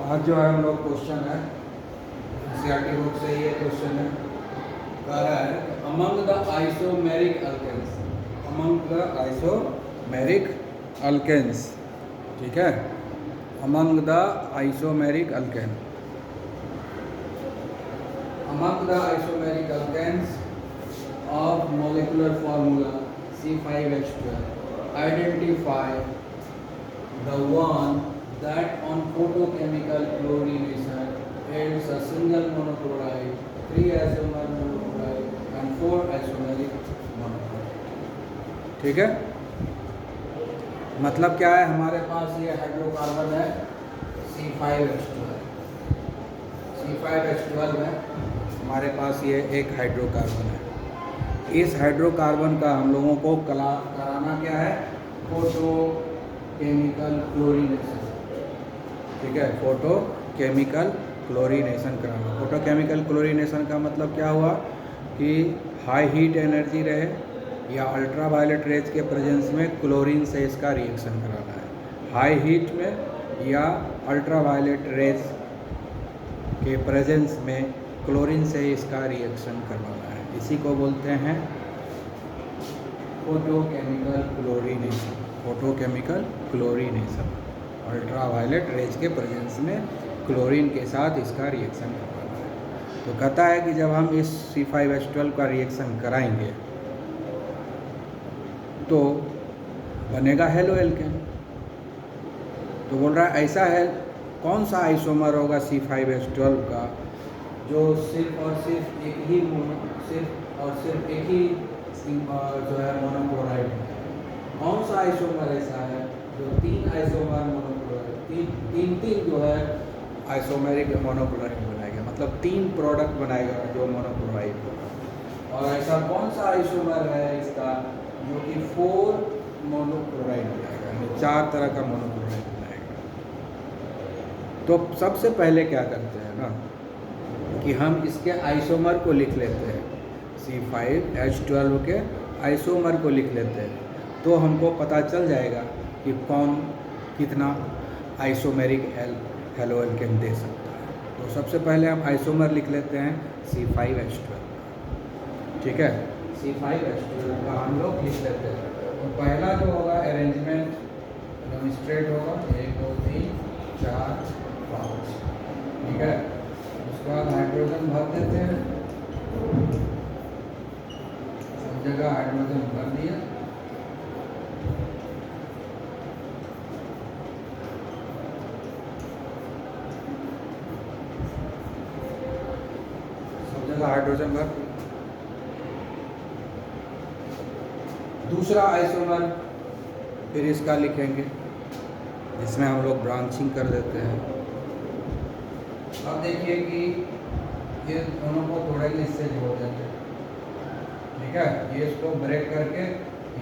आज जो है हम लोग क्वेश्चन है एनसीईआरटी बुक से ये क्वेश्चन है, कह रहा है among the isomeric alkanes, among the isomeric alkanes, ठीक है, among the isomeric alkane, among the isomeric alkanes of molecular formula C5H12 identify the one that on photochemical chlorination yields a single monochloride, 3 isomer monochloride and 4 isomeric monochloride। ठीक है, मतलब क्या है, हमारे पास ये hydrocarbon है C5H12, C5H12 है हमारे पास, ये एक हाइड्रोकार्बन है। इस हाइड्रोकार्बन का हम लोगों को कराना क्या है, फोटो केमिकल क्लोरीनेशन, ठीक है, फोटो केमिकल क्लोरीनेशन कराना। फोटो केमिकल क्लोरीनेशन का मतलब क्या हुआ कि हाई हीट एनर्जी रहे या अल्ट्रा वायलेट रेज के प्रेजेंस में क्लोरीन से इसका रिएक्शन कराना है, हाई हीट में या अल्ट्रा वायलेट रेज के प्रेजेंस में क्लोरीन से इसका रिएक्शन करवाना है। इसी को बोलते हैं photochemical chlorination, photochemical chlorination, ultraviolet rays के प्रेजेंस में क्लोरीन के साथ इसका रिएक्शन करवाना है। तो कहता है कि जब हम इस C5H12 का रिएक्शन कराएंगे तो बनेगा हेलो एल्केन। तो बोल रहा है ऐसा है कौन सा आइसोमर होगा C5H12 का जो सिर्फ और सिर्फ एक ही जो है मोनोक्लोराइड है। कौन सा आइसोमर ऐसा है जो 3 आइसोमर मोनोक्लोराइड, तीन जो है आइसोमेरिक मोनोक्लोराइड बनाएगा, मतलब 3 प्रोडक्ट बनाएगा जो मोनोक्लोराइड होगा। और ऐसा कौन सा आइसोमर है इसका जो कि 4 मोनोक्लोराइड बनाएगा, यानी 4 तरह का मोनोक्लोराइड बनाएगा। तो सबसे पहले क्या करते हैं ना कि हम इसके आइसोमर को लिख लेते हैं, C5H12 के आइसोमर को लिख लेते हैं, तो हमको पता चल जाएगा कि कौन कितना आइसोमेरिक हेलो एल्केन दे सकता है। तो सबसे पहले हम आइसोमर लिख लेते हैं C5H12, ठीक है, C5H12 का हम लोग लिख लेते हैं। तो पहला जो होगा अरेंजमेंट एकदम स्ट्रेट होगा, 1 2 3 4 5, ठीक है। उसके बाद हाइड्रोजन भर देते हैं, सब जगह हाइड्रोजन भर दिया। सब जगह हाइड्रोजन भर। दूसरा आइसोमर फिर इसका लिखेंगे जिसमें हम लोग ब्रांचिंग कर देते हैं। अब देखिए कि ये दोनों को थोड़े इससे जोड़ देते हैं, ठीक है, ये इसको ब्रेक करके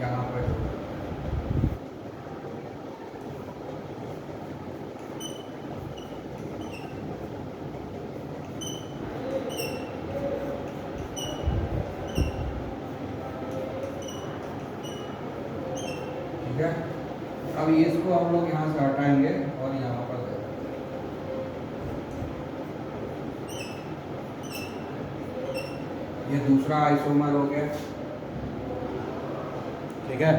यहाँ पर जोड़ देते हैं। ठीक है, अब इसको हम लोग यहाँ से हटाएंगे और यहाँ पर दे देंगे। ये दूसरा आइसोमर हो गया, ठीक है,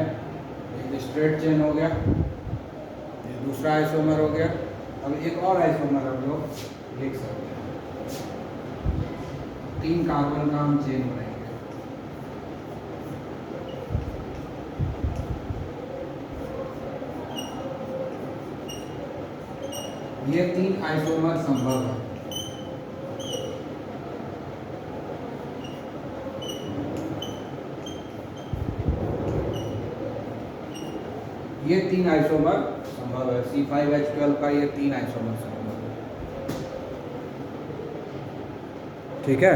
एक स्ट्रेट चेन हो गया, ये दूसरा आइसोमर हो गया। अब एक और आइसोमर हम लोग लिख सकते हैं, 3 कार्बन का हम चेन बनाएंगे। ये 3 आइसोमर संभव है। ये 3 आइसोमर संभव है, C5H12 का ये 3 आइसोमर संभव है, ठीक है,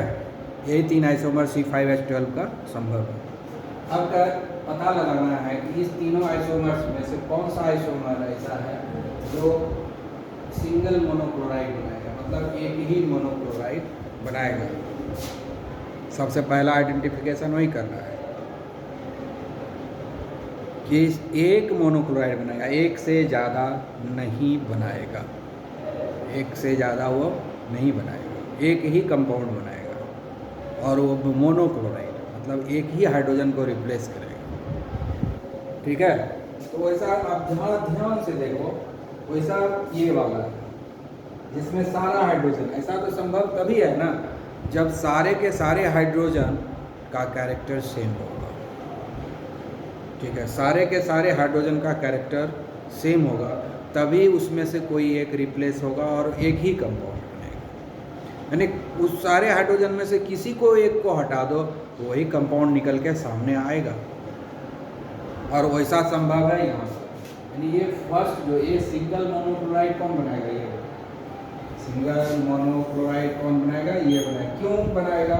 यही 3 आइसोमर C5H12 का संभव है। अब पता लगाना है कि इस तीनों आइसोमर्स में से कौन सा आइसोमर ऐसा है जो सिंगल मोनोक्लोराइड बनाएगा, मतलब एक ही मोनोक्लोराइड बनाएगा। सबसे पहला आइडेंटिफिकेशन वही करना है कि एक मोनोक्लोराइड बनाएगा, एक से ज़्यादा नहीं बनाएगा, एक से ज़्यादा वो नहीं बनाएगा, एक ही कंपाउंड बनाएगा और वो मोनोक्लोराइड, मतलब एक ही हाइड्रोजन को रिप्लेस करेगा। ठीक है, तो वैसा आप जहाँ ध्यान से देखो, वैसा ये वाला है जिसमें सारा हाइड्रोजन, ऐसा तो संभव तभी है ना जब सारे के सारे हाइड्रोजन का कैरेक्टर सेम होगा। ठीक है, सारे के सारे हाइड्रोजन का कैरेक्टर सेम होगा, तभी उसमें से कोई एक रिप्लेस होगा और एक ही कंपाउंड बनेगा। यानी उस सारे हाइड्रोजन में से किसी को एक को हटा दो तो वही कंपाउंड निकल के सामने आएगा, और वैसा संभव है यहाँ से। यानी ये फर्स्ट जो ये सिंगल मोनोक्लोराइड कौन बनाएगा, ये सिंगल मोनोक्लोराइड कौन बनाएगा, ये बनाएगा। क्यों बनाएगा,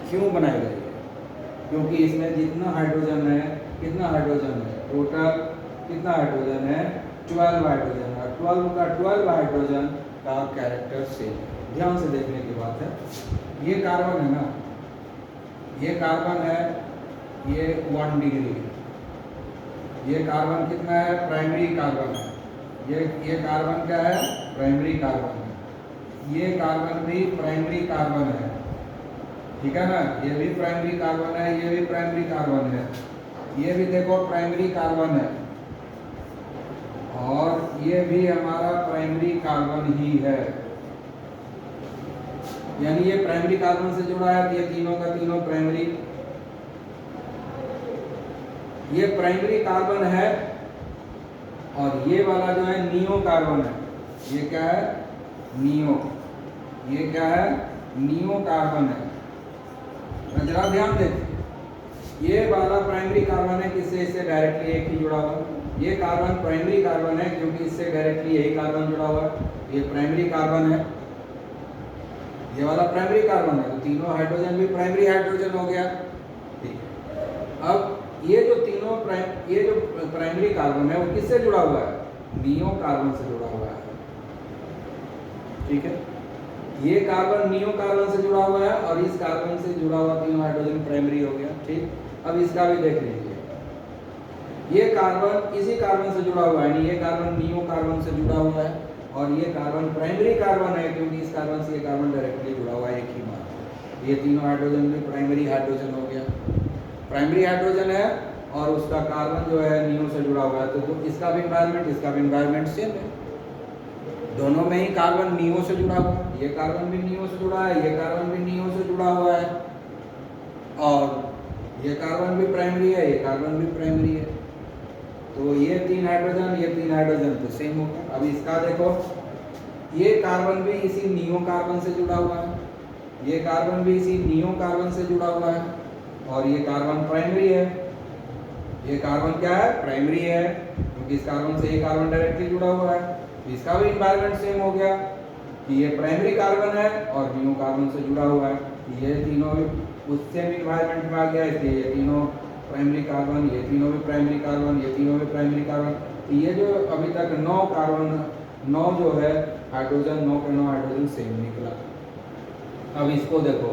क्यों बनाएगा ये? क्योंकि इसमें जितना हाइड्रोजन है, कितना हाइड्रोजन है टोटल, कितना हाइड्रोजन है, 12 हाइड्रोजन है। 12 का 12 हाइड्रोजन का कैरेक्टर सेम। ध्यान से देखने की बात है, ये कार्बन है ना, ये कार्बन है, ये 1 डिग्री, ये कार्बन कितना है, प्राइमरी कार्बन है। ये कार्बन क्या है, प्राइमरी कार्बन है। ये कार्बन भी प्राइमरी कार्बन है, ठीक है ना, ये भी प्राइमरी कार्बन है, ये भी प्राइमरी कार्बन है, ये भी देखो प्राइमरी कार्बन है, और ये भी हमारा प्राइमरी कार्बन ही है। यानी ये प्राइमरी कार्बन से जुड़ा है, ये तीनों का तीनों प्राइमरी, ये प्राइमरी कार्बन है। और ये वाला जो है नियो कार्बन है, ये क्या है, नियो, ये क्या है, नियो कार्बन है। जरा ध्यान देखिए, ये वाला प्राइमरी कार्बन है, किससे, इससे डायरेक्टली एक ही जुड़ा हुआ। ये कार्बन प्राइमरी कार्बन है क्योंकि इससे डायरेक्टली यही कार्बन जुड़ा हुआ है, ये प्राइमरी कार्बन है, ये वाला प्राइमरी कार्बन है, तो तीनों हाइड्रोजन भी प्राइमरी हाइड्रोजन हो गया। ठीक, अब ये जो तीनों ये जो प्राइमरी कार्बन है वो किससे जुड़ा हुआ है, नियो कार्बन से जुड़ा हुआ है। ठीक है, ये कार्बन नियो कार्बन से जुड़ा हुआ है और इस कार्बन से जुड़ा हुआ तीनों हाइड्रोजन प्राइमरी हो गया। ठीक, अब इसका भी देख लीजिए, ये कार्बन इसी कार्बन से जुड़ा हुआ है, यानी ये कार्बन नियो कार्बन से जुड़ा हुआ है, और ये कार्बन प्राइमरी कार्बन है क्योंकि इस कार्बन से ये कार्बन डायरेक्टली जुड़ा हुआ है एक ही बात। ये तीनों हाइड्रोजन भी प्राइमरी हाइड्रोजन हो गया, प्राइमरी हाइड्रोजन है और उसका कार्बन जो है नियो से जुड़ा हुआ है, तो इसका भी एनवायरनमेंट सेम है। दोनों में ही कार्बन नियो से जुड़ा हुआ है, ये कार्बन भी नियो से जुड़ा है, ये कार्बन भी नियो से जुड़ा हुआ है, और ये कार्बन भी प्राइमरी है, ये कार्बन भी प्राइमरी है। तो ये तीन हाइड्रोजन तो सेम होगा। अब इसका देखो, ये कार्बन भी इसी नियो कार्बन से जुड़ा हुआ है, ये कार्बन भी इसी नियो कार्बन से जुड़ा हुआ है, और ये कार्बन प्राइमरी है। ये कार्बन क्या है, प्राइमरी है क्योंकि इस कार्बन से ये कार्बन डायरेक्टली जुड़ा हुआ है। तो इसका भी एनवायरनमेंट सेम हो गया कि ये प्राइमरी कार्बन है और नियो कार्बन से जुड़ा हुआ है। ये तीनों भी उससे भी एनवायरनमेंट में आ गया, इसलिए ये तीनों प्राइमरी कार्बन, ये तीनों भी प्राइमरी कार्बन, ये तीनों भी प्राइमरी कार्बन। तो ये जो अभी तक 9 कार्बन, 9 जो है हाइड्रोजन, 9 के 9 हाइड्रोजन सेम निकला। अब इसको देखो,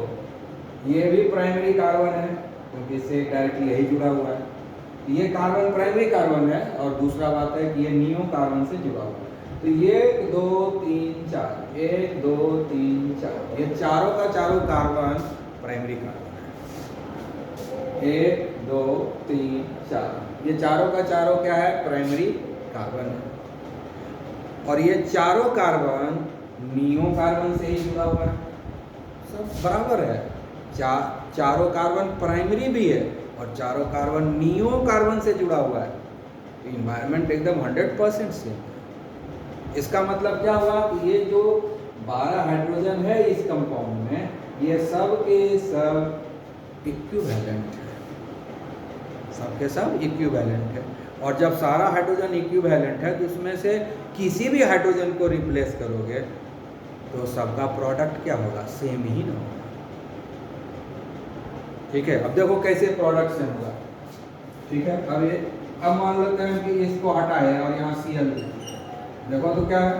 ये भी प्राइमरी कार्बन है क्योंकि इससे डायरेक्टली यही जुड़ा हुआ है। ये कार्बन प्राइमरी कार्बन है, और दूसरा बात है कि ये नियो कार्बन से जुड़ा हुआ है। तो 1 2 3 4, 1 2 3 4, ये चारों का चारों कार्बन प्राइमरी कार्बन है। 1 2 3 4, ये चारों का चारों क्या है, प्राइमरी कार्बन है। और ये चारों कार्बन नियो कार्बन से ही जुड़ा हुआ है, सब बराबर है। चारों कार्बन प्राइमरी भी है और चारों कार्बन नियो कार्बन से जुड़ा हुआ है। इन्वायरमेंट एकदम 100% से। इसका मतलब क्या हुआ कि ये जो 12 हाइड्रोजन है इस कंपाउंड में, ये सब के सब इक्विवेलेंट है, सबके सब इक्विवेलेंट है। और जब सारा हाइड्रोजन इक्विवेलेंट है तो उसमें से किसी भी हाइड्रोजन को रिप्लेस करोगे तो सबका प्रोडक्ट क्या होगा, सेम ही ना होगा। ठीक है, अब देखो कैसे प्रोडक्ट सेम होगा। ठीक है, अब मान लेते हैं कि इसको हटाए और यहाँ Cl देखो तो क्या है,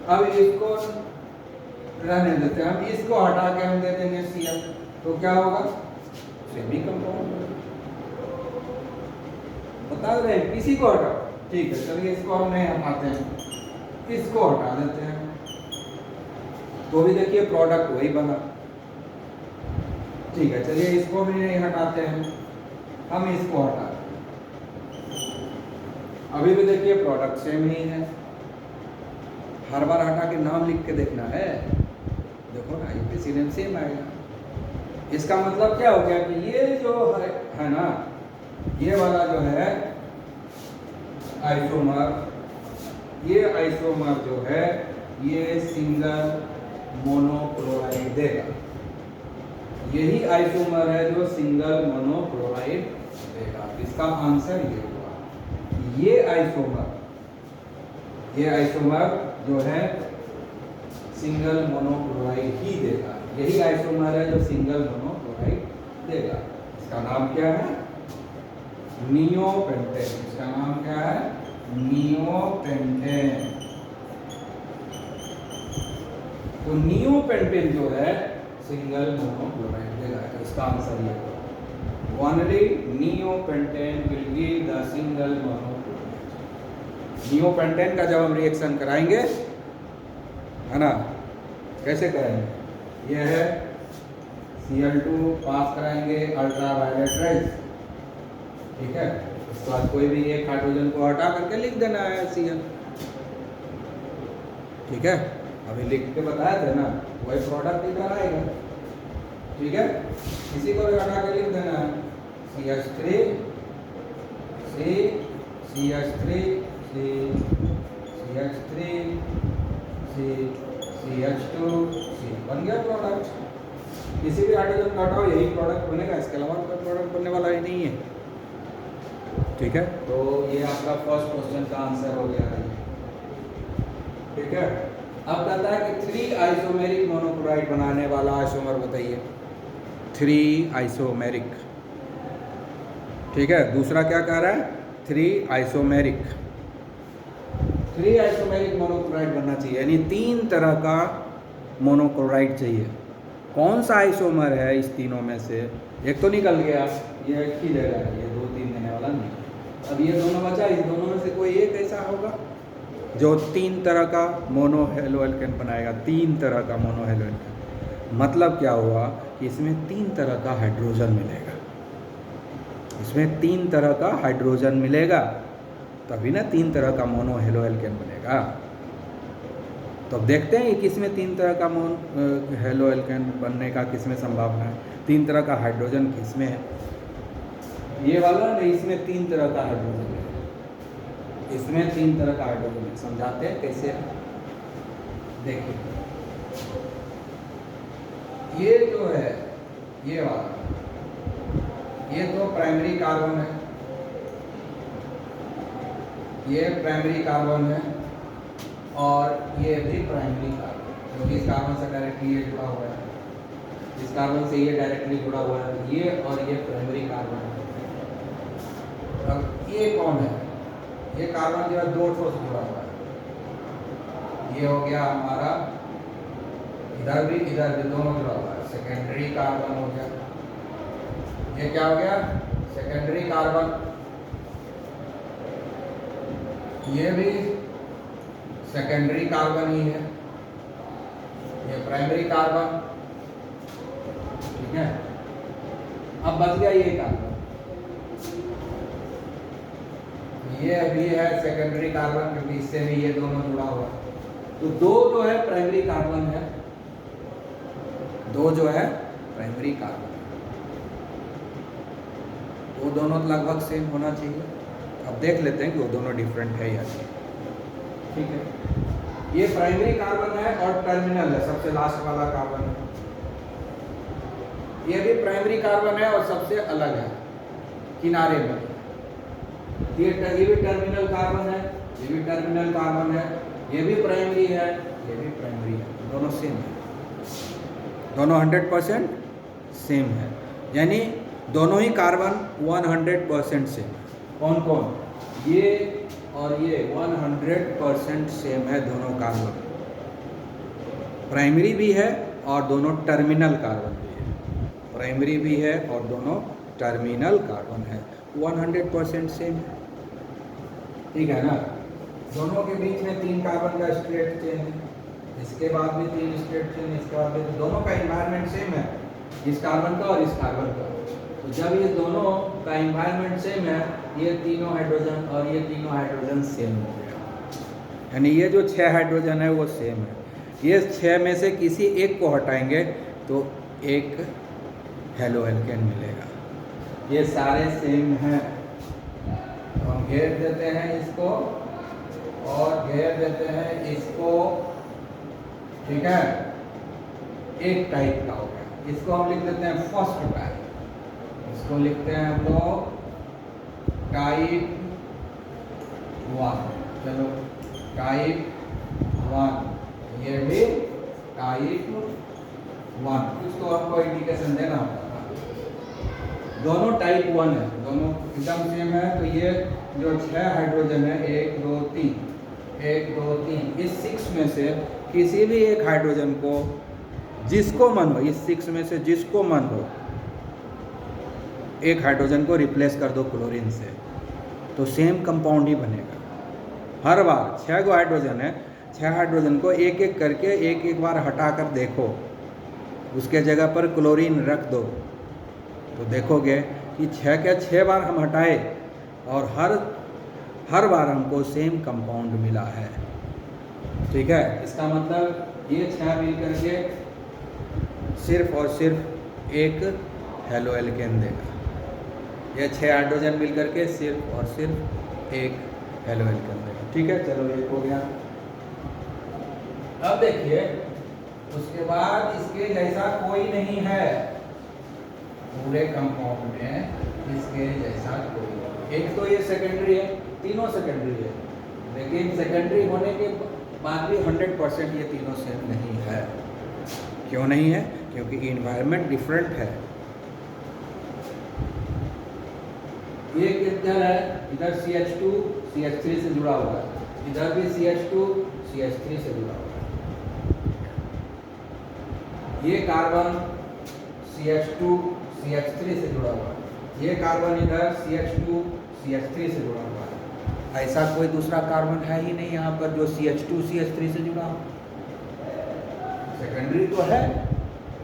अब इसको रहने देते हैं, हम इसको हटा के हम दे देंगे Cl, तो क्या होगा, सेमी कंपाउंड। बता रहे हैं किसी को हटाओ, ठीक है, चलिए इसको हम नहीं हटाते हैं, इसको हटा देते हैं, तो भी देखिए प्रोडक्ट वही बना। ठीक है, चलिए इसको भी नहीं हटाते हैं, हम इसको हटाते हैं, अभी भी देखिए प्रोडक्ट सेम ही है। हर बार हटा के नाम लिख के देखना है, देखो ना ये सेम आएगा। इसका मतलब क्या हो गया कि ये जो है ना, ये वाला जो है आइसोमर, ये आइसोमर जो है ये सिंगल मोनोक्लोराइड देगा। यही आइसोमर है जो सिंगल मोनोक्लोराइड देगा। इसका आंसर ये हुआ। ये आइसोमर जो है सिंगल मोनोक्लोराइड ही देगा। यही आइसोमर है जो सिंगल मोनोक्लोराइड देगा। इसका नाम क्या है? नियोपेंटेन। इसका नाम क्या है? नियोपेंटेन। तो नियोपेंटेन जो है सिंगल मोनोक्लोराइड देगा। तो इसका आंसर ये होगा, only neopentane will give the single monochloride. Neopentane का जब हम रिएक्शन कराएंगे, है ना, कैसे करेंगे? यह है Cl2 पास कराएंगे अल्ट्रावायलेट रेज, ठीक है। उसके बाद कोई भी एक हाइड्रोजन को हटा करके लिख देना है Cl, ठीक है। अभी लिख के बताया थे ना, वही प्रोडक्ट इधर आएगा, ठीक है। इसी को भी हटा के लिख देना है CH3 C CH3 C CH3 C CH2 C, बन गया प्रोडक्ट। किसी भी हाइड्रोजन का हटाओ यही प्रोडक्ट बनेगा, इसके अलावा कोई प्रोडक्ट बनने वाला ही नहीं है, ठीक है। तो ये आपका फर्स्ट क्वेश्चन का आंसर हो गया है, ठीक है। अब कहता है कि 3 आइसोमेरिक मोनोक्लोराइड बनाने वाला आइसोमर बताइए। 3 आइसोमेरिक, ठीक है। दूसरा क्या कह रहा है? 3 आइसोमेरिक। 3 आइसोमेरिक मोनोक्लोराइड बनना चाहिए, यानी 3 तरह का मोनोक्लोराइड चाहिए। कौन सा आइसोमर है इस तीनों में से? एक तो निकल गया, ये एक ही जगह है, ये 2-3 देने वाला नहीं। अब ये दोनों बचा, इस दोनों में से कोई एक ऐसा होगा जो 3 तरह का मोनो हेलो एल्केन बनाएगा। 3 तरह का मोनो हेलो एल्केन मतलब क्या हुआ कि इसमें 3 तरह का हाइड्रोजन मिलेगा। इसमें 3 तरह का हाइड्रोजन मिलेगा, तभी ना 3 तरह का मोनो हेलो एल्केन बनेगा। तो अब देखते हैं कि किसमें 3 तरह का हेलो एल्केन बनने का किसमें संभावना है। 3 तरह का हाइड्रोजन किसमें है? ये वाला नहीं, इसमें 3 तरह का हाइड्रोजन है, इसमें 3 तरह का हाइड्रोजन है। समझाते हैं कैसे, देखिए। ये जो है ये वाला, ये तो प्राइमरी कार्बन है, ये प्राइमरी कार्बन है, और ये भी प्राइमरी कार्बन, क्योंकि इस कार्बन से डायरेक्टली ये जुड़ा हुआ है, इस कार्बन से ये डायरेक्टली जुड़ा हुआ है। ये और ये प्राइमरी कार्बन है। अब ये कौन है? ये कार्बन जो है 2 ठोस से जुड़ा हुआ है। ये हो गया हमारा, इधर भी दोनों जुड़ा हुआ है, सेकेंडरी कार्बन हो गया। ये क्या हो गया? Secondary carbon. ये भी सेकेंडरी कार्बन ही है, ये प्राइमरी कार्बन, ठीक है। अब बच गया ये कार्बन, ये अभी है सेकेंडरी कार्बन, क्योंकि इससे भी ये दोनों जुड़ा हुआ है। तो 2 जो है प्राइमरी कार्बन है, 2 जो है प्राइमरी कार्बन, वो दोनों लगभग सेम होना चाहिए। अब देख लेते हैं कि वो दोनों डिफरेंट है या नहीं, ठीक है। ये प्राइमरी कार्बन है और टर्मिनल है, सबसे लास्ट वाला कार्बन है। ये भी प्राइमरी कार्बन है और सबसे अलग है, किनारे में। ये भी टर्मिनल कार्बन है, ये भी टर्मिनल कार्बन है, ये भी प्राइमरी है, ये भी प्राइमरी है, दोनों सेम है, दोनों 100% सेम है, यानी दोनों ही कार्बन 100% सेम है। कौन कौन? ये और ये 100% सेम है, दोनों कार्बन प्राइमरी भी है और दोनों टर्मिनल कार्बन भी है, प्राइमरी भी है और दोनों टर्मिनल कार्बन है, 100% सेम है। ठीक है ना। दोनों के बीच में 3 कार्बन का स्टेट चेन है, इसके बाद भी 3 स्टेट चेन, इसके बाद भी, दोनों का एनवायरनमेंट सेम है, इस कार्बन का और इस कार्बन का। तो जब ये दोनों का एनवायरनमेंट सेम है, ये तीनों हाइड्रोजन और ये तीनों हाइड्रोजन सेम हो गया, यानी ये जो 6 हाइड्रोजन है वो सेम है। ये 6 में से किसी एक को हटाएंगे तो एक हेलो एल्केन मिलेगा। ये सारे सेम हैं, तो हम घेर देते हैं इसको और घेर देते हैं इसको, ठीक है। एक टाइप का हो गया, इसको हम लिख देते हैं फर्स्ट टाइप, इसको लिखते हैं हम लोग टाइप 1। चलो टाइप 1, ये भी टाइप 1, कुछ तो आपको इंडिकेशन देना होगा। दोनों टाइप 1 है, दोनों एकदम सेम है। तो ये जो 6 हाइड्रोजन है, 1 2 3, 1 2 3, इस 6 में से किसी भी एक हाइड्रोजन को, जिसको मन हो, इस 6 में से जिसको मन हो, एक हाइड्रोजन को रिप्लेस कर दो क्लोरीन से, तो सेम कंपाउंड ही बनेगा। हर बार 6 गो हाइड्रोजन है, 6 हाइड्रोजन को एक एक करके एक बार हटा कर देखो, उसके जगह पर क्लोरीन रख दो, तो देखोगे कि 6 के 6 बार हम हटाए और हर बार हमको सेम कंपाउंड मिला है। ठीक है, इसका मतलब ये 6 मिल करके सिर्फ और सिर्फ एक हेलो एल्केन देगा। ये 6 हाइड्रोजन मिल करके सिर्फ और सिर्फ एक हेलो एल्केन देगा। ठीक है, चलो एक हो गया। अब देखिए, उसके बाद इसके जैसा कोई नहीं है पूरे कंपाउंड में, इसके जैसा कोई। एक तो ये सेकेंडरी है, तीनों सेकेंडरी है, लेकिन सेकेंडरी होने के बाद भी 100% ये तीनों सेम नहीं है। क्यों नहीं है? क्योंकि इन्वायरमेंट डिफरेंट है। ये किधर है? इधर CH2 CH3 से जुड़ा हुआ है, इधर भी CH2 CH3 से जुड़ा हुआ है। ये कार्बन CH2 CH3 से जुड़ा हुआ है, ये कार्बन इधर CH2 CH3 से जुड़ा हुआ है। ऐसा कोई दूसरा कार्बन है ही नहीं यहाँ पर जो CH2 CH3 से जुड़ा हो। सेकेंडरी तो है,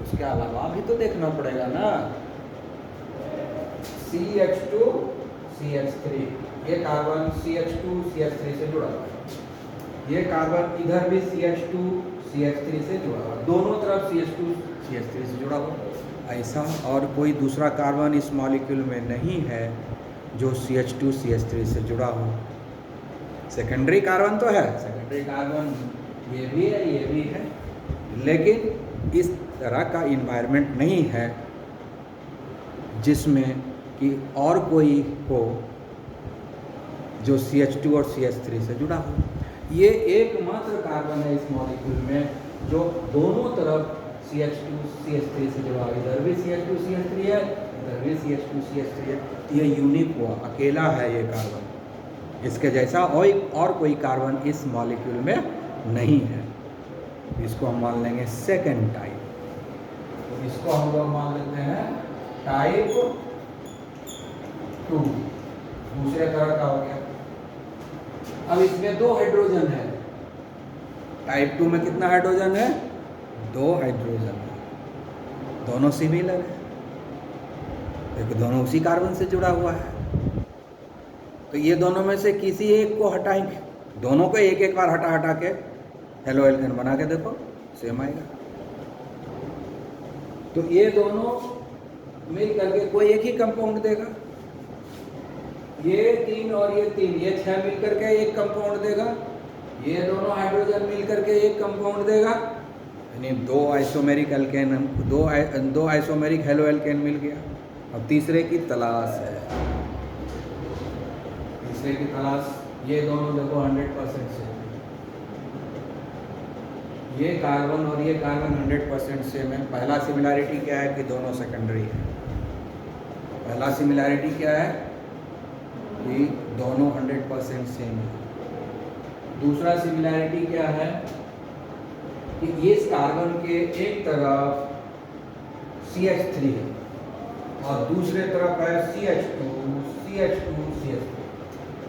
उसके अलावा भी तो देखना पड़ेगा ना। CH2 CH3, ये कार्बन CH2 CH3 से जुड़ा हुआ है, ये कार्बन इधर भी CH2 CH3 से जुड़ा हुआ है, दोनों तरफ CH2 CH3 से जुड़ा हुआ है। ऐसा और कोई दूसरा कार्बन इस मॉलिक्यूल में नहीं है जो CH2 CH3 से जुड़ा हो। सेकेंडरी कार्बन तो है, सेकेंडरी कार्बन ये भी है, ये भी है, लेकिन इस तरह का इन्वायरमेंट नहीं है जिसमें कि और कोई हो जो CH2 और CH3 से जुड़ा हो। ये एकमात्र कार्बन है इस मॉलिक्यूल में जो दोनों तरफ CH2 CH3 से जुड़ा है। इधर भी CH2 CH3 है, इधर भी CH2 CH3 है। ये यूनिक हुआ, अकेला है ये कार्बन, इसके जैसा और कोई कार्बन इस मॉलिक्यूल में नहीं है। इसको हम मान लेंगे सेकेंड टाइप, तो इसको हम लोग मान लेते हैं टाइप 2, दूसरे तरह का हो गया। अब इसमें 2 हाइड्रोजन है, टाइप 2 में कितना हाइड्रोजन है? 2 हाइड्रोजन है, दोनों सिमिलर है, क्योंकि दोनों उसी कार्बन से जुड़ा हुआ है। तो ये दोनों में से किसी एक को हटाएंगे, दोनों को एक एक बार हटा हटा के हेलो एल्केन बना के देखो, सेम आएगा। तो ये दोनों मिल करके कोई एक ही कंपाउंड देगा। ये 3 और ये 3, ये 6 मिल करके एक कंपाउंड देगा। ये दोनों हाइड्रोजन मिल करके एक कंपाउंड देगा, यानी 2 isomeric alkene, 2 isomeric halo alkene मिल गया। अब तीसरे की तलाश है, तीसरे की तलाश। ये दोनों देखो 100% सेम, ये कार्बन और ये कार्बन 100% सेम है। पहला सिमिलैरिटी क्या है कि दोनों सेकेंडरी है। पहला सिमिलैरिटी क्या है कि दोनों 100% सेम है। दूसरा सिमिलैरिटी क्या है कि ये इस कार्बन के एक तरफ CH3 है और दूसरे तरफ है CH2 CH2 CH3।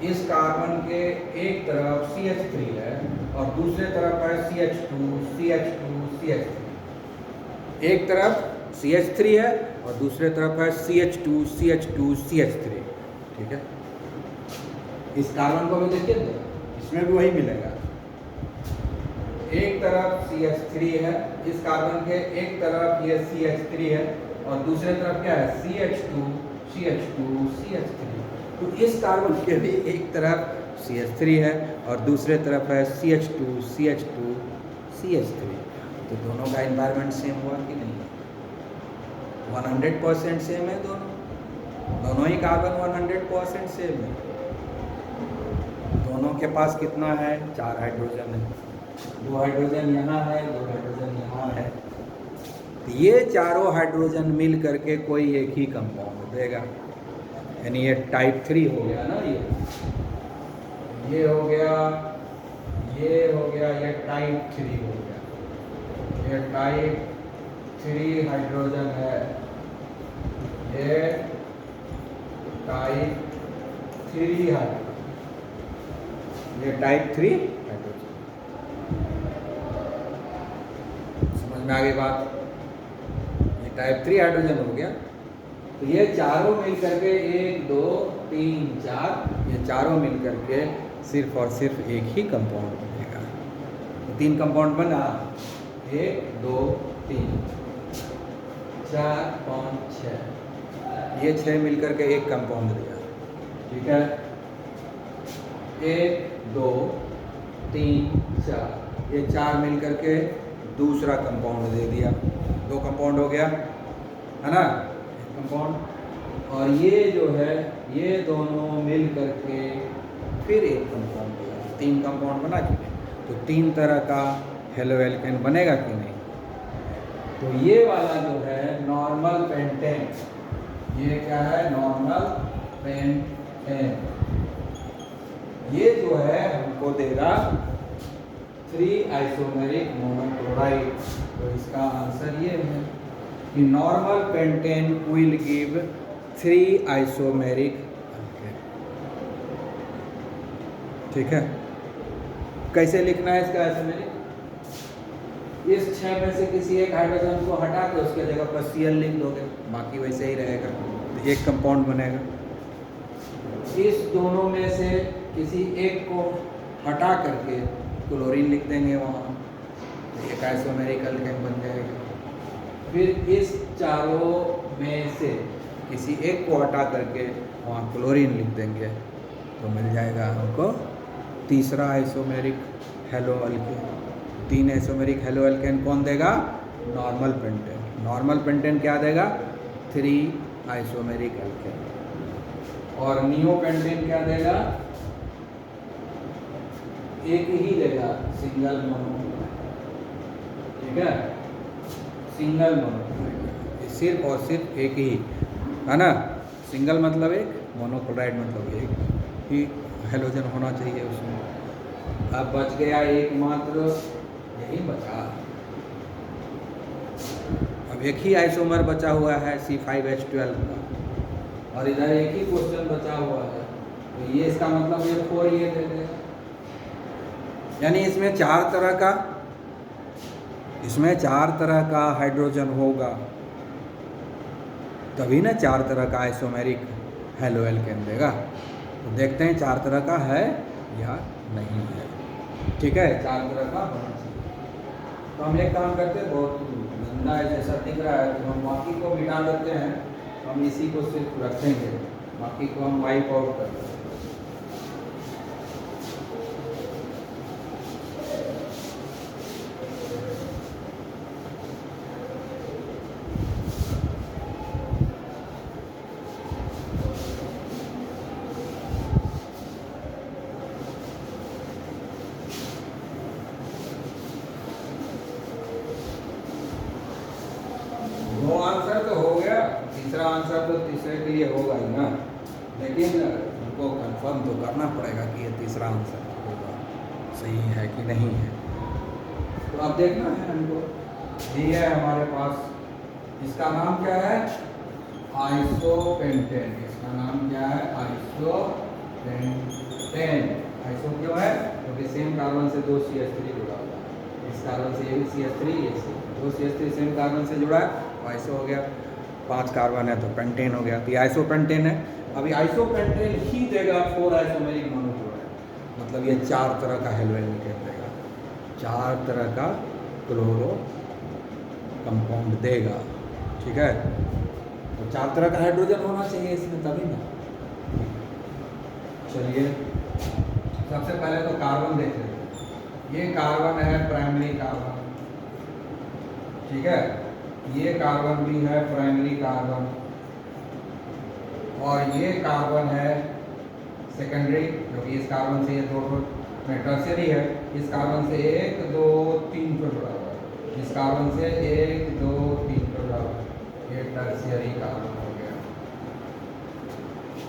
इस कार्बन के एक तरफ CH3 है और दूसरे तरफ है CH2 CH2 CH3। एक तरफ CH3 है और दूसरे तरफ है CH2 CH2 CH3। ठीक है, इस कार्बन को भी देखिए तो इसमें भी वही मिलेगा। एक तरफ CH3 है, इस कार्बन के एक तरफ ये CH3 है और दूसरे तरफ क्या है CH2 CH2 CH3। तो इस कार्बन के भी एक तरफ CH3 है और दूसरे तरफ है CH2 CH2 CH3। तो दोनों का एनवायरनमेंट सेम हुआ कि नहीं? 100% सेम है दोनों ही कार्बन 100% सेम है। दोनों के पास कितना है? 4 हाइड्रोजन है, 2 हाइड्रोजन यहाँ है, 2 हाइड्रोजन यहाँ है। तो ये चारों हाइड्रोजन मिल करके कोई एक ही कंपाउंड देगा, यानी ये टाइप 3 हो गया ना। ये हो गया, ये हो गया, ये टाइप 3 हो गया। ये टाइप 3 हाइड्रोजन है, ये टाइप 3 हाइड्रोजन, ये टाइप 3 हाइड्रोजन। समझ में आ गई बात? ये टाइप 3 हाइड्रोजन हो गया। तो ये चारों मिल करके 1 2 3 4, ये चारों मिल करके सिर्फ और सिर्फ एक ही कंपाउंड बनेगा। तो 3 कंपाउंड बना, 1 2 3 4 5 6, ये 6 मिल करके एक कंपाउंड दिया। ठीक है, 1 2 3 4, ये 4 मिल करके दूसरा कंपाउंड दे दिया। 2 कंपाउंड हो गया है ना, कंपाउंड। और ये जो है ये दोनों मिल करके फिर एक कंपाउंड बना, 3 कंपाउंड बना कि नहीं? तो 3 तरह का हेलो एल्केन बनेगा कि नहीं? तो ये वाला जो है नॉर्मल पेंटेन, ये क्या है? Normal pentane. ये जो है हमको देगा 3 आइसोमेरिक मोनोक्लोराइड। तो इसका आंसर ये है कि normal pentane will give 3 isomeric alkane. ठीक है, कैसे लिखना है इसका आइसोमेरिक? इस 6 में से किसी एक हाइड्रोजन को हटा के उसके जगह पर Cl लिख दोगे, बाकी वैसे ही रहेगा, तो एक कंपाउंड बनेगा। इस दोनों में से किसी एक को हटा करके क्लोरीन लिख देंगे वहाँ, तो एक आइसोमेरिक अल्केन बन जाएगा। फिर इस चारों में से किसी एक को हटा करके वहाँ क्लोरीन लिख देंगे, तो मिल जाएगा हमको तीसरा isomeric hello alkane. 3 isomeric hello alkane कौन देगा? Normal pentane. नॉर्मल पेंटेन क्या देगा? 3 आइसोमेरिक अल्केन। और नियो पेंटेन क्या देगा? एक ही देगा, सिंगल मोनोक्लोराइड। ठीक है, सिंगल मोनोक्लोराइड, सिर्फ और सिर्फ एक ही है ना। सिंगल मतलब एक, मोनोक्लोराइड मतलब एक ही हेलोजन होना चाहिए उसमें। अब बच गया एकमात्र, यही बचा। अब एक ही आइसोमर बचा हुआ है C5H12 का, और इधर एक ही क्वेश्चन बचा हुआ है, तो ये इसका मतलब ये 4 ये दे देगा। यानी इसमें 4 तरह का हाइड्रोजन होगा, तभी ना 4 तरह का आइसोमेरिक हेलो एल्केन देगा। तो देखते हैं 4 तरह का है या नहीं है। ठीक है, 4 तरह का होना चाहिए। तो हम एक काम करते हैं, बहुत गंदा है जैसा दिख रहा है, तो हम बाकी को मिटा देते हैं, हम इसी को सिर्फ रखेंगे, बाकी को हम वाइप आउट कर देंगे। आंसर तो हो गया, तीसरा आंसर तो तीसरे के लिए होगा ही ना, लेकिन हमको कंफर्म तो करना पड़ेगा कि ये तीसरा आंसर होगा, सही है कि नहीं है। तो अब देखना है हमको, ये है हमारे पास, इसका नाम क्या है? आइसोपेंटेन। इसका नाम क्या है? आइसोपेंटेन। 10 आइसो क्यों है? क्योंकि सेम कार्बन से 2 CH3 जुड़ा हुआ है। इस कार्बन से ये भी CH3, ये 2 CH3 सेम कार्बन से जुड़ा है, तो आइसो हो गया। 5 कार्बन है तो पेंटेन हो गया, तो ये आइसोपेंटेन है। अभी आइसोपेंटेन ही देगा 4 आइसोमेरिक मोनोक्लोराइड, मतलब ये 4 तरह का हेलोएल्केन देगा, 4 तरह का क्लोरो कंपाउंड देगा। ठीक है, तो 4 तरह का हाइड्रोजन होना चाहिए इसमें, तभी ना। चलिए सबसे पहले तो कार्बन देख लेते हैं। ये कार्बन है प्राइमरी कार्बन, ठीक है, ये कार्बन भी है प्राइमरी कार्बन, और ये कार्बन है सेकेंडरी, क्योंकि इस कार्बन से ये 2 टर्शियरी है। इस कार्बन से 1 2 3 को जुड़ा हुआ है, इस कार्बन से 1 2 3 को जुड़ा हुआ है, ये टर्शियरी कार्बन हो गया।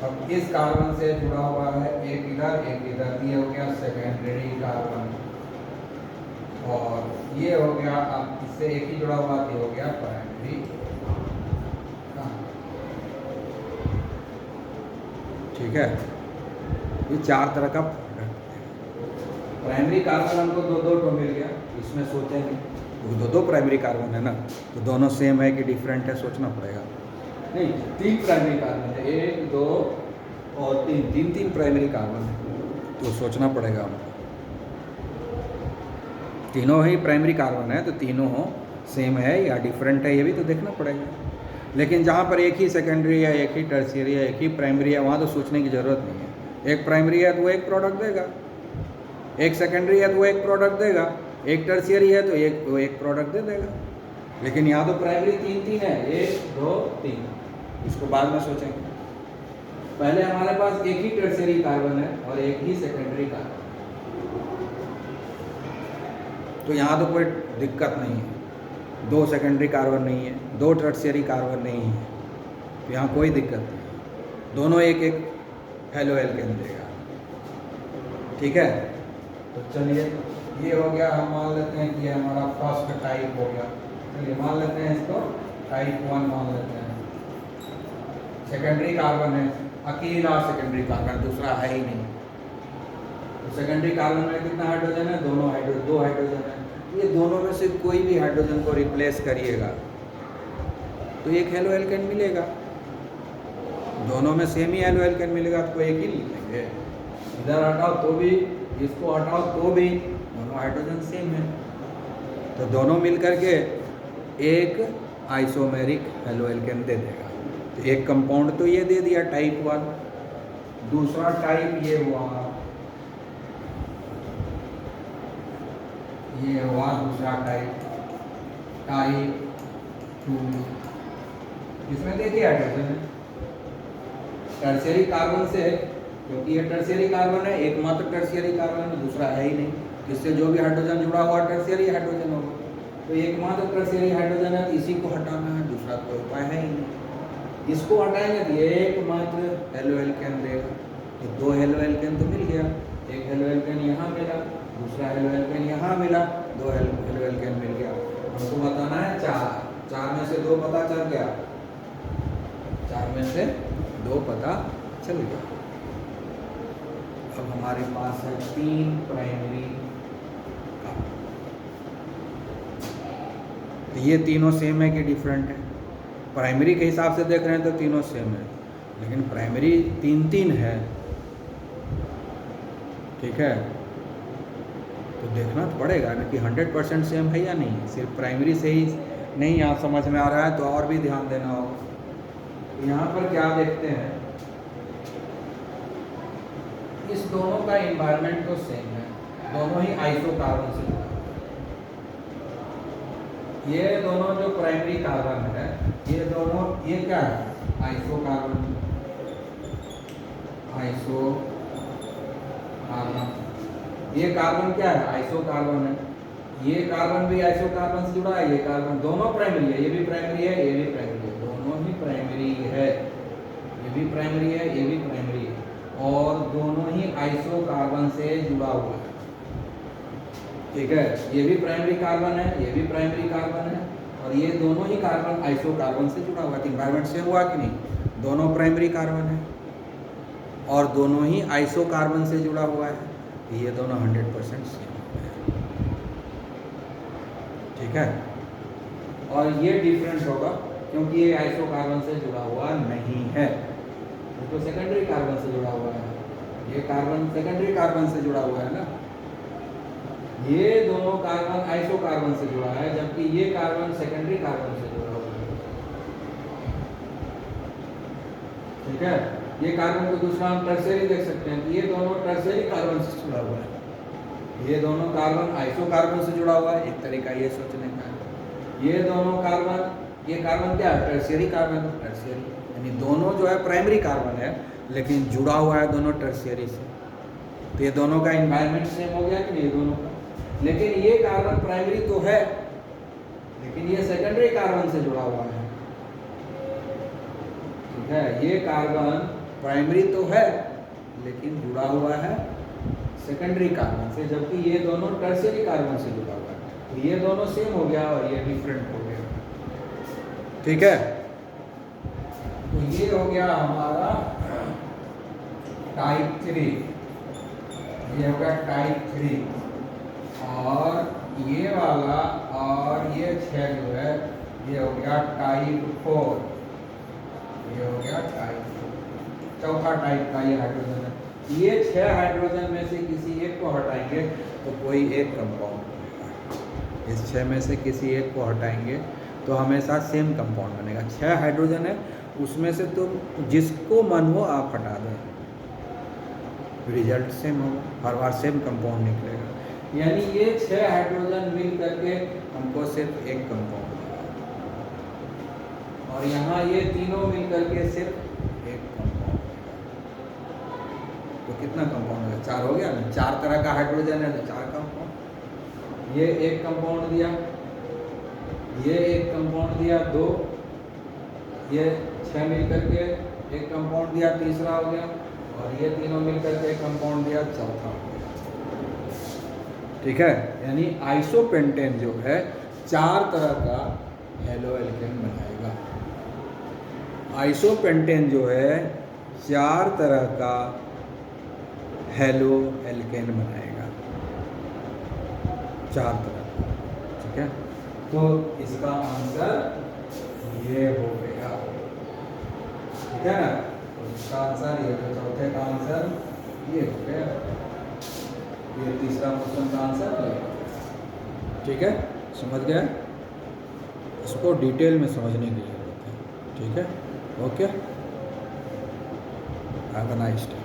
अब इस कार्बन से जुड़ा हुआ है एक इधर, ये हो गया सेकेंडरी कार्बन, और ये हो गया, अब इससे एक ही जुड़ा हुआ, ये हो गया प्राइमरी। ठीक है, ये 4 तरह का प्राइमरी कार्बन हमको 2 मिल गया, इसमें सोचेंगे तो 2 प्राइमरी कार्बन है ना, तो दोनों सेम है कि डिफरेंट है, सोचना पड़ेगा। नहीं, 3 प्राइमरी कार्बन है, 1 2 और 3 प्राइमरी कार्बन है, तो सोचना पड़ेगा हमको। तीनों ही प्राइमरी कार्बन है, तो तीनों सेम है या डिफरेंट है, ये भी तो देखना पड़ेगा। लेकिन जहाँ पर एक ही सेकेंडरी है, एक ही टर्शियरी है, एक ही प्राइमरी है, वहाँ तो सोचने की ज़रूरत नहीं है। एक प्राइमरी है तो वो एक प्रोडक्ट देगा, एक सेकेंडरी है तो वो एक प्रोडक्ट देगा, एक टर्शियरी है तो वो एक प्रोडक्ट दे देगा। लेकिन यहाँ तो प्राइमरी 3 है, 1 2 3, इसको बाद में सोचेंगे। पहले हमारे पास एक ही टर्शियरी कार्बन है और एक ही सेकेंडरी कार्बन, तो यहाँ तो कोई दिक्कत नहीं है। 2 सेकेंडरी कार्बन नहीं है, 2 टर्शियरी कार्बन नहीं है, तो यहाँ कोई दिक्कत नहीं, दोनों एक एक हेलोएल्केन देगा। ठीक है, तो चलिए ये हो गया, हम मान लेते हैं कि ये हमारा फर्स्ट टाइप हो गया। चलिए मान लेते हैं इसको टाइप 1 मान लेते हैं। सेकेंडरी कार्बन है, अकेला सेकेंडरी कार्बन, दूसरा है ही नहीं। तो सेकेंडरी कार्बन में कितना हाइड्रोजन है? 2 हाइड्रोजन है। ये दोनों में से कोई भी हाइड्रोजन को रिप्लेस करिएगा तो एक हेलोएल्केन मिलेगा, दोनों में सेम ही हेलोएल्केन मिलेगा, तो एक ही लिखेंगे। इधर हटाओ तो भी, इसको हटाओ तो भी, दोनों हाइड्रोजन सेम है, तो दोनों मिल करके एक आइसोमेरिक हेलोएल्केन दे देगा। तो एक कंपाउंड तो ये दे दिया टाइप 1, दूसरा टाइप ये हुआ, ये हुआ दूसरा टाइप, टाइप 2। इसमें देखिए हाइड्रोजन है टर्शियरी कार्बन से, क्योंकि ये टर्शियरी कार्बन है, एकमात्र टर्शियरी कार्बन है, दूसरा है ही नहीं। इससे जो भी हाइड्रोजन जुड़ा हुआ टर्शियरी हाइड्रोजन होगा, तो एकमात्र टर्शियरी हाइड्रोजन है, इसी को हटाना है, दूसरा कोई उपाय है ही नहीं। इसको हटाएंगे तो एकमात्र हेलोएल्केन देगा, तो 2 हेलोएल्केन तो मिल गया, एक हेलोएल्केन यहाँ मिला, दूसरा हेलोएल्केन यहाँ मिला, 2 हेलोएल्केन मिल गया। हमको बताना है 4 में से 2 पता चल गया, 4 में से 2 पता चल गया। अब हमारे पास है 3 प्राइमरी कार्बन, तो ये तीनों सेम है कि डिफरेंट है? प्राइमरी के हिसाब से देख रहे हैं तो तीनों सेम है, लेकिन प्राइमरी 3 है। ठीक है, तो देखना तो पड़ेगा ना कि 100% सेम है या नहीं। सिर्फ प्राइमरी से ही नहीं यहाँ समझ में आ रहा है, तो और भी ध्यान देना होगा। यहाँ पर क्या देखते हैं, इस दोनों का एनवायरनमेंट तो सेम है, दोनों ही आइसोकार्बन से जुड़ा है। ये दोनों जो प्राइमरी कार्बन है, ये दोनों, ये क्या है? आइसोकार्बन, ये कार्बन क्या है? आइसोकार्बन है। ये कार्बन भी आइसोकार्बन से जुड़ा है, ये कार्बन, दोनों प्राइमरी है, ये भी प्राइमरी है, ये भी प्राइमरी है, दोनों ही प्राइमरी है, ये भी प्राइमरी है, ये भी प्राइमरी है, और दोनों ही आइसोकार्बन से जुड़ा हुआ है। ठीक है, ये भी प्राइमरी कार्बन है, ये भी प्राइमरी कार्बन है, और ये दोनों ही कार्बन आइसोकार्बन से जुड़ा हुआ है। एनवायरनमेंट से हुआ कि नहीं? दोनों प्राइमरी कार्बन है, और दोनों ही आइसोकार्बन से जुड़ा हुआ है, ये दोनों 100% सेम है। ठीक है, और ये डिफरेंट होगा क्योंकि ये आइसोकार्बन से जुड़ा हुआ नहीं है, ये तो सेकेंडरी कार्बन से जुड़ा हुआ है, ये कार्बन सेकेंडरी कार्बन से जुड़ा हुआ है ना, ये दोनों कार्बन आइसोकार्बन से जुड़ा है, जबकि ये कार्बन सेकेंडरी कार्बन से जुड़ा हुआ है। ठीक है, ये कार्बन को दूसरा हम टर्शियरी देख सकते हैं कि ये दोनों टर्शियरी कार्बन से जुड़ा हुआ है, ये दोनों कार्बन आइसोकार्बन से जुड़ा हुआ है, एक तरीका ये सोचने का है। ये दोनों कार्बन, ये कार्बन क्या है, टर्शियरी कार्बन, टर्शियरी यानी दोनों जो है प्राइमरी कार्बन है लेकिन जुड़ा हुआ है दोनों टर्शियरी से, तो ये दोनों का एनवायरनमेंट सेम हो गया कि नहीं दोनों का। लेकिन ये कार्बन प्राइमरी तो है लेकिन ये सेकेंडरी कार्बन से जुड़ा हुआ है। ठीक है, ये कार्बन प्राइमरी तो है लेकिन जुड़ा हुआ है सेकेंडरी कार्बन से, जबकि ये दोनों टर्शियरी कार्बन से जुड़ा हुआ है, तो ये दोनों सेम हो गया और ये डिफरेंट हो गया। ठीक है, तो ये हो गया हमारा टाइप 3, ये हो गया टाइप 3, और ये वाला और ये 6 जो है ये हो गया टाइप 4, ये हो गया टाइप 4, चौथा टाइप का ये हाइड्रोजन है। ये 6 हाइड्रोजन में से किसी एक को हटाएंगे तो कोई एक कंपाउंड बनेगा, इस 6 में से किसी एक को हटाएंगे तो हमेशा सेम कंपाउंड बनेगा। 6 हाइड्रोजन है उसमें से तुम जिसको मन हो आप हटा दें, रिजल्ट सेम होगा, हर बार सेम कंपाउंड निकलेगा। यानी ये 6 हाइड्रोजन मिल करके हमको सिर्फ एक कंपाउंड देगा, और यहाँ ये तीनों मिल करके सिर्फ एक कंपाउंड देगा। तो कितना कंपाउंड होगा, 4 हो गया ना, 4 तरह का हाइड्रोजन है तो 4 कंपाउंड। ये एक कंपाउंड दिया, ये एक कंपाउंड दिया 2, ये 6 मिल करके एक कंपाउंड दिया तीसरा हो गया, और ये तीनों मिल करके एक कंपाउंड दिया चौथा हो गया। ठीक है, यानी आइसोपेंटेन जो है 4 तरह का हेलो एल्केन बनाएगा। आइसोपेंटेन जो है 4 तरह का हेलो एल्केन बनाएगा, 4 तरह का। ठीक है, तो इसका आंसर ये हो गया। ठीक है ना, तो इसका आंसर ये, तो चौथे का आंसर ये हो गया, ये तीसरा क्वेश्चन का आंसर ये। ठीक है, समझ गए, इसको डिटेल में समझने की जरूरत है। ठीक है, okay, have a nice day.